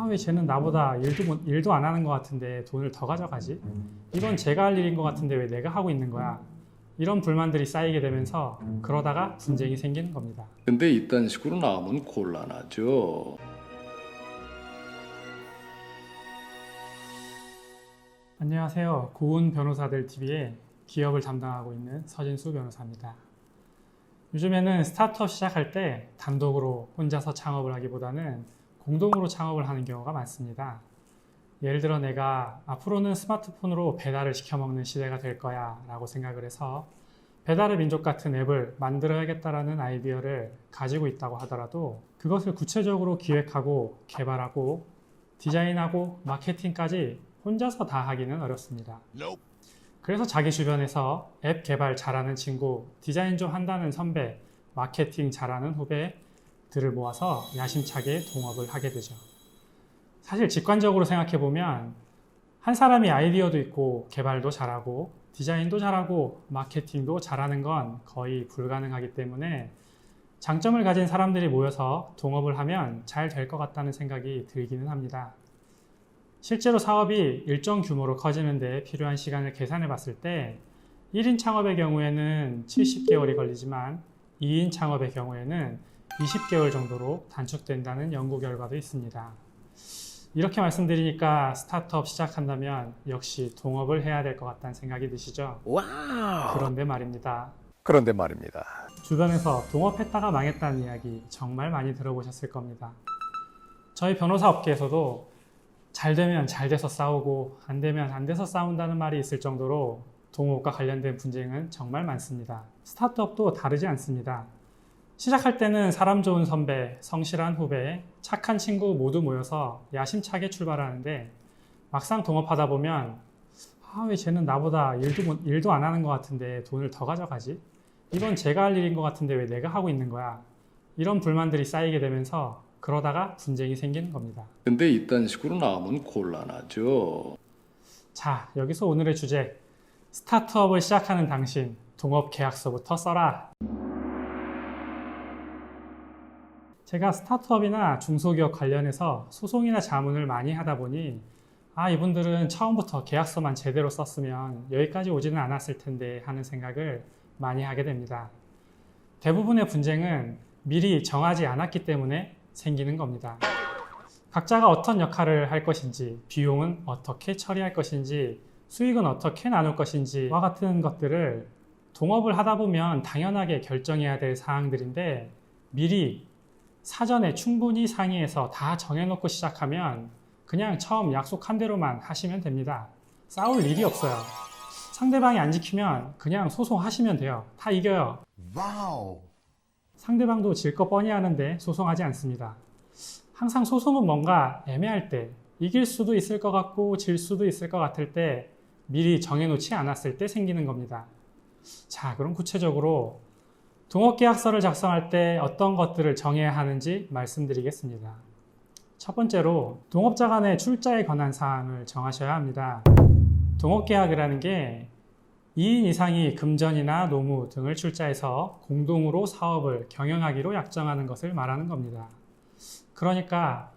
왜 쟤는 나보다 일도 안 하는 것 같은데 돈을 더 가져가지? 이건 제가 할 일인 것 같은데 왜 내가 하고 있는 거야? 이런 불만들이 쌓이게 되면서 그러다가 분쟁이 생기는 겁니다. 근데 이딴 식으로 나오면 곤란하죠. 안녕하세요. 고운 변호사들 TV의 기업을 담당하고 있는 서진수 변호사입니다. 요즘에는 스타트업 시작할 때 단독으로 혼자서 창업을 하기보다는 공동으로 창업을 하는 경우가 많습니다. 예를 들어 내가 앞으로는 스마트폰으로 배달을 시켜 먹는 시대가 될 거야 라고 생각을 해서 배달의 민족 같은 앱을 만들어야겠다라는 아이디어를 가지고 있다고 하더라도 그것을 구체적으로 기획하고 개발하고 디자인하고 마케팅까지 혼자서 다 하기는 어렵습니다. 그래서 자기 주변에서 앱 개발 잘하는 친구, 디자인 좀 한다는 선배, 마케팅 잘하는 후배들을 모아서 야심차게 동업을 하게 되죠. 사실 직관적으로 생각해보면 한 사람이 아이디어도 있고 개발도 잘하고 디자인도 잘하고 마케팅도 잘하는 건 거의 불가능하기 때문에 장점을 가진 사람들이 모여서 동업을 하면 잘 될 것 같다는 생각이 들기는 합니다. 실제로 사업이 일정 규모로 커지는 데 필요한 시간을 계산해 봤을 때 1인 창업의 경우에는 70개월이 걸리지만 2인 창업의 경우에는 20개월 정도로 단축된다는 연구 결과도 있습니다. 이렇게 말씀드리니까 스타트업 시작한다면 역시 동업을 해야 될 것 같다는 생각이 드시죠? 와우. 그런데 말입니다. 주변에서 동업했다가 망했다는 이야기 정말 많이 들어보셨을 겁니다. 저희 변호사 업계에서도 잘 되면 잘 돼서 싸우고 안 되면 안 돼서 싸운다는 말이 있을 정도로 동업과 관련된 분쟁은 정말 많습니다. 스타트업도 다르지 않습니다. 시작할 때는 사람 좋은 선배, 성실한 후배, 착한 친구 모두 모여서 야심차게 출발하는데 막상 동업하다 보면 왜 쟤는 나보다 일도 안 하는 것 같은데 돈을 더 가져가지? 이건 제가 할 일인 것 같은데 왜 내가 하고 있는 거야? 이런 불만들이 쌓이게 되면서 그러다가 분쟁이 생기는 겁니다. 근데 이딴 식으로 나오면 곤란하죠. 자, 여기서 오늘의 주제, 스타트업을 시작하는 당신, 동업 계약서부터 써라. 제가 스타트업이나 중소기업 관련해서 소송이나 자문을 많이 하다 보니 이분들은 처음부터 계약서만 제대로 썼으면 여기까지 오지는 않았을 텐데 하는 생각을 많이 하게 됩니다. 대부분의 분쟁은 미리 정하지 않았기 때문에 생기는 겁니다. 각자가 어떤 역할을 할 것인지, 비용은 어떻게 처리할 것인지, 수익은 어떻게 나눌 것인지와 같은 것들을 동업을 하다 보면 당연하게 결정해야 될 사항들인데 미리 사전에 충분히 상의해서 다 정해놓고 시작하면 그냥 처음 약속한 대로만 하시면 됩니다. 싸울 일이 없어요. 상대방이 안 지키면 그냥 소송하시면 돼요. 다 이겨요. 와우. 상대방도 질 거 뻔히 하는데 소송하지 않습니다. 항상 소송은 뭔가 애매할 때, 이길 수도 있을 것 같고 질 수도 있을 것 같을 때 미리 정해놓지 않았을 때 생기는 겁니다. 자, 그럼 구체적으로 동업계약서를 작성할 때 어떤 것들을 정해야 하는지 말씀드리겠습니다. 첫 번째로 동업자 간의 출자에 관한 사항을 정하셔야 합니다. 동업계약이라는 게 2인 이상이 금전이나 노무 등을 출자해서 공동으로 사업을 경영하기로 약정하는 것을 말하는 겁니다. 그러니까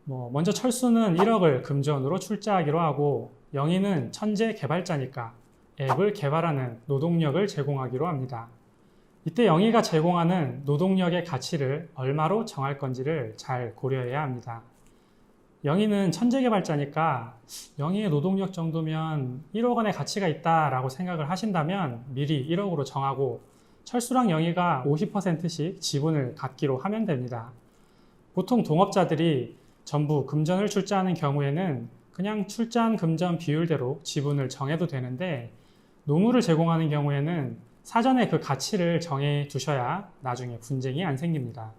먼저 철수는 1억을 금전으로 출자하기로 하고 영희는 천재 개발자니까 앱을 개발하는 노동력을 제공하기로 합니다. 이때 영희가 제공하는 노동력의 가치를 얼마로 정할 건지를 잘 고려해야 합니다. 영희는 천재 개발자니까 영희의 노동력 정도면 1억 원의 가치가 있다라고 생각을 하신다면 미리 1억으로 정하고 철수랑 영희가 50%씩 지분을 갖기로 하면 됩니다. 보통 동업자들이 전부 금전을 출자하는 경우에는 그냥 출자한 금전 비율대로 지분을 정해도 되는데 노무를 제공하는 경우에는 사전에 그 가치를 정해 두셔야 나중에 분쟁이 안 생깁니다.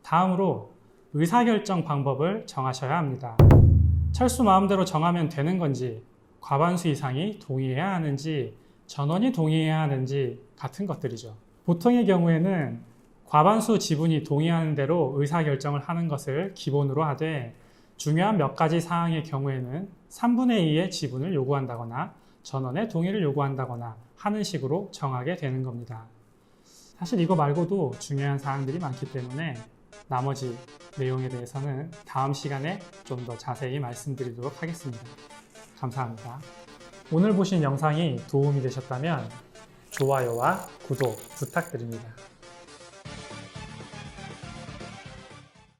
다음으로 의사결정 방법을 정하셔야 합니다. 철수 마음대로 정하면 되는 건지, 과반수 이상이 동의해야 하는지, 전원이 동의해야 하는지 같은 것들이죠. 보통의 경우에는 과반수 지분이 동의하는 대로 의사결정을 하는 것을 기본으로 하되 중요한 몇 가지 사항의 경우에는 3분의 2의 지분을 요구한다거나 전원의 동의를 요구한다거나 하는 식으로 정하게 되는 겁니다. 사실 이거 말고도 중요한 사항들이 많기 때문에 나머지 내용에 대해서는 다음 시간에 좀 더 자세히 말씀드리도록 하겠습니다. 감사합니다. 오늘 보신 영상이 도움이 되셨다면 좋아요와 구독 부탁드립니다.